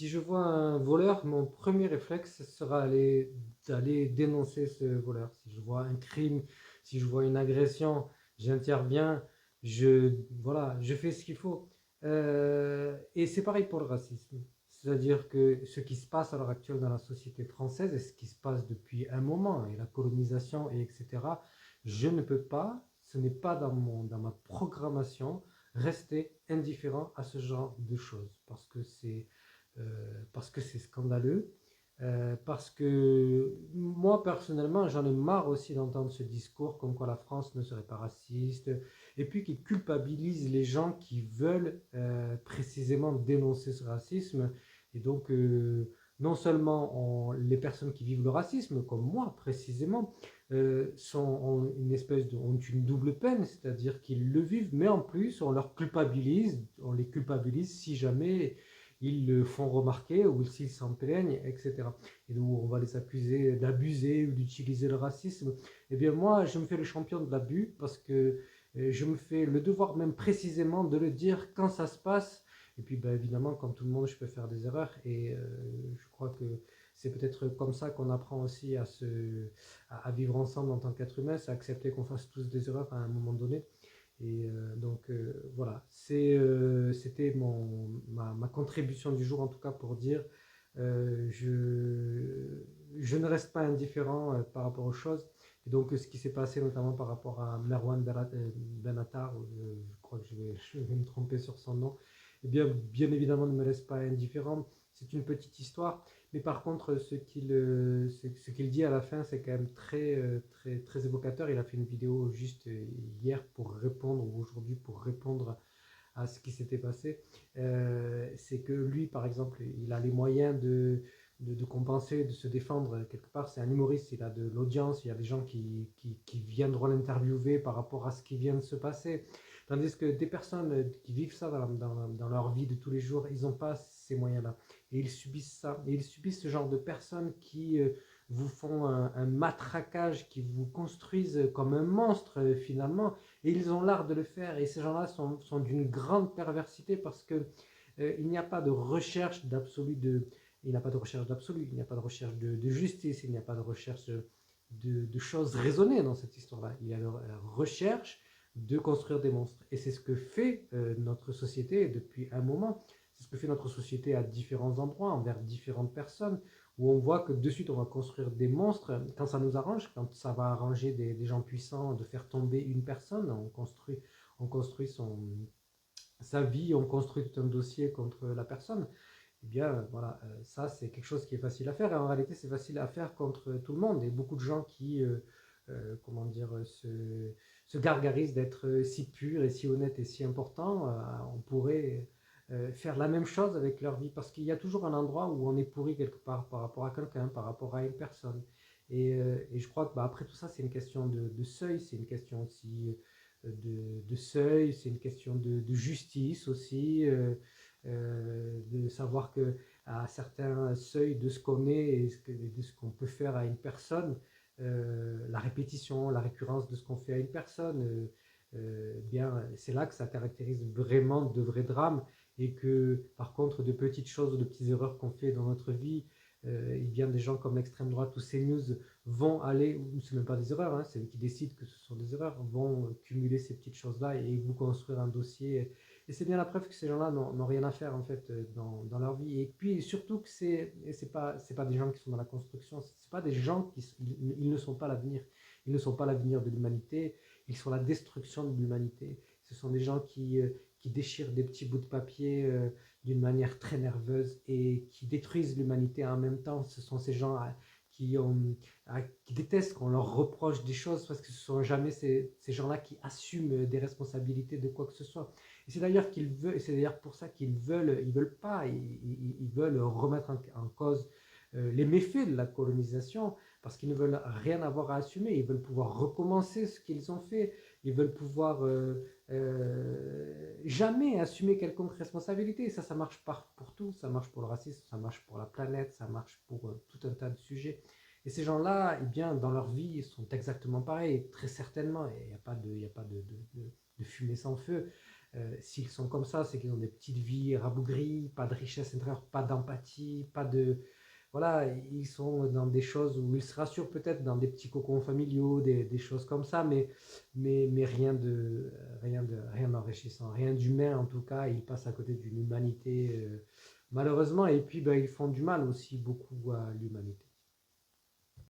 Si je vois un voleur, mon premier réflexe sera d'aller dénoncer ce voleur. Si je vois un crime, si je vois une agression, j'interviens, voilà, je fais ce qu'il faut. Et c'est pareil pour le racisme. C'est-à-dire que ce qui se passe à l'heure actuelle dans la société française et ce qui se passe depuis un moment, et la colonisation, et etc., je ne peux pas, ce n'est pas dans ma programmation, rester indifférent à ce genre de choses parce que c'est scandaleux, parce que moi personnellement j'en ai marre aussi d'entendre ce discours comme quoi la France ne serait pas raciste et puis qui culpabilise les gens qui veulent précisément dénoncer ce racisme et donc non seulement les personnes qui vivent le racisme comme moi précisément ont ont une double peine, c'est-à-dire qu'ils le vivent, mais en plus on les culpabilise si jamais ils le font remarquer ou s'ils s'en plaignent, etc. Et nous, on va les accuser d'abuser ou d'utiliser le racisme. Eh bien, moi, je me fais le champion de l'abus parce que je me fais le devoir même précisément de le dire quand ça se passe. Et puis, ben, évidemment, comme tout le monde, je peux faire des erreurs. Et je crois que c'est peut-être comme ça qu'on apprend aussi à vivre ensemble en tant qu'être humain, c'est accepter qu'on fasse tous des erreurs à un moment donné. Et voilà, c'était ma contribution du jour en tout cas pour dire euh, je, je ne reste pas indifférent par rapport aux choses. Et donc ce qui s'est passé notamment par rapport à Merwan Benatar, je crois que je vais me tromper sur son nom, eh bien évidemment ne me laisse pas indifférent. C'est une petite histoire, mais par contre ce qu'il dit à la fin c'est quand même très évocateur. Il a fait une vidéo juste hier pour répondre, ou aujourd'hui pour répondre à ce qui s'était passé. C'est que lui, par exemple, il a les moyens de compenser, de se défendre quelque part. C'est un humoriste, il a de l'audience, il y a des gens qui viendront l'interviewer par rapport à ce qui vient de se passer. Tandis que des personnes qui vivent ça dans leur vie de tous les jours, ils n'ont pas ces moyens-là. Et ils subissent ça. Et ils subissent ce genre de personnes qui vous font un matraquage, qui vous construisent comme un monstre finalement. Et ils ont l'art de le faire. Et ces gens-là sont d'une grande perversité parce que il n'y a pas de recherche d'absolu il n'y a pas de recherche d'absolu, il n'y a pas de recherche de justice, il n'y a pas de recherche de choses raisonnées dans cette histoire-là. Il y a la recherche de construire des monstres. Et c'est ce que fait notre société depuis un moment. C'est ce que fait notre société à différents endroits, envers différentes personnes, où on voit que de suite on va construire des monstres quand ça nous arrange, quand ça va arranger des gens puissants de faire tomber une personne, on construit sa vie, on construit tout un dossier contre la personne. Eh bien voilà, ça c'est quelque chose qui est facile à faire et en réalité c'est facile à faire contre tout le monde et beaucoup de gens qui comment dire, se gargarisent d'être si purs et si honnêtes et si importants, on pourrait faire la même chose avec leur vie parce qu'il y a toujours un endroit où on est pourri quelque part par rapport à quelqu'un, par rapport à une personne. Et je crois que bah, après tout ça, c'est une question de seuil, c'est une question aussi de seuil, c'est une question de justice aussi, de savoir que à certains seuils de ce qu'on est et de ce qu'on peut faire à une personne, la répétition, la récurrence de ce qu'on fait à une personne, bien, c'est là que ça caractérise vraiment de vrais drames et que par contre de petites choses ou de petites erreurs qu'on fait dans notre vie, et bien des gens comme l'extrême droite ou CNews vont aller, ou c'est même pas des erreurs, hein, c'est eux qui décident que ce sont des erreurs, vont cumuler ces petites choses-là et vous construire un dossier. Et c'est bien la preuve que ces gens-là n'ont rien à faire en fait dans leur vie. Et puis surtout que c'est pas des gens qui sont dans la construction, c'est pas des gens ils ne sont pas l'avenir. Ils ne sont pas l'avenir de l'humanité, ils sont la destruction de l'humanité. Ce sont des gens qui déchirent des petits bouts de papier d'une manière très nerveuse et qui détruisent l'humanité en même temps. Ce sont ces gens qui, ont, qui détestent qu'on leur reproche des choses parce que ce sont jamais ces gens-là qui assument des responsabilités de quoi que ce soit. Et c'est d'ailleurs pour ça ils veulent pas, ils veulent remettre en cause les méfaits de la colonisation parce qu'ils ne veulent rien avoir à assumer. Ils veulent pouvoir recommencer ce qu'ils ont fait. Ils veulent pouvoir jamais assumer quelconque responsabilité. Et ça marche pas pour tout. Ça marche pour le racisme, ça marche pour la planète, ça marche pour tout un tas de sujets. Et ces gens-là, eh bien, dans leur vie, ils sont exactement pareils, très certainement. Et il n'y a pas de fumée sans feu. S'ils sont comme ça, c'est qu'ils ont des petites vies rabougries, pas de richesse intérieure, pas d'empathie, pas de... Voilà, ils sont dans des choses où ils se rassurent peut-être dans des petits cocons familiaux, des choses comme ça, mais rien d'enrichissant, rien d'humain en tout cas. Ils passent à côté d'une humanité, malheureusement, et puis ben, ils font du mal aussi beaucoup à l'humanité.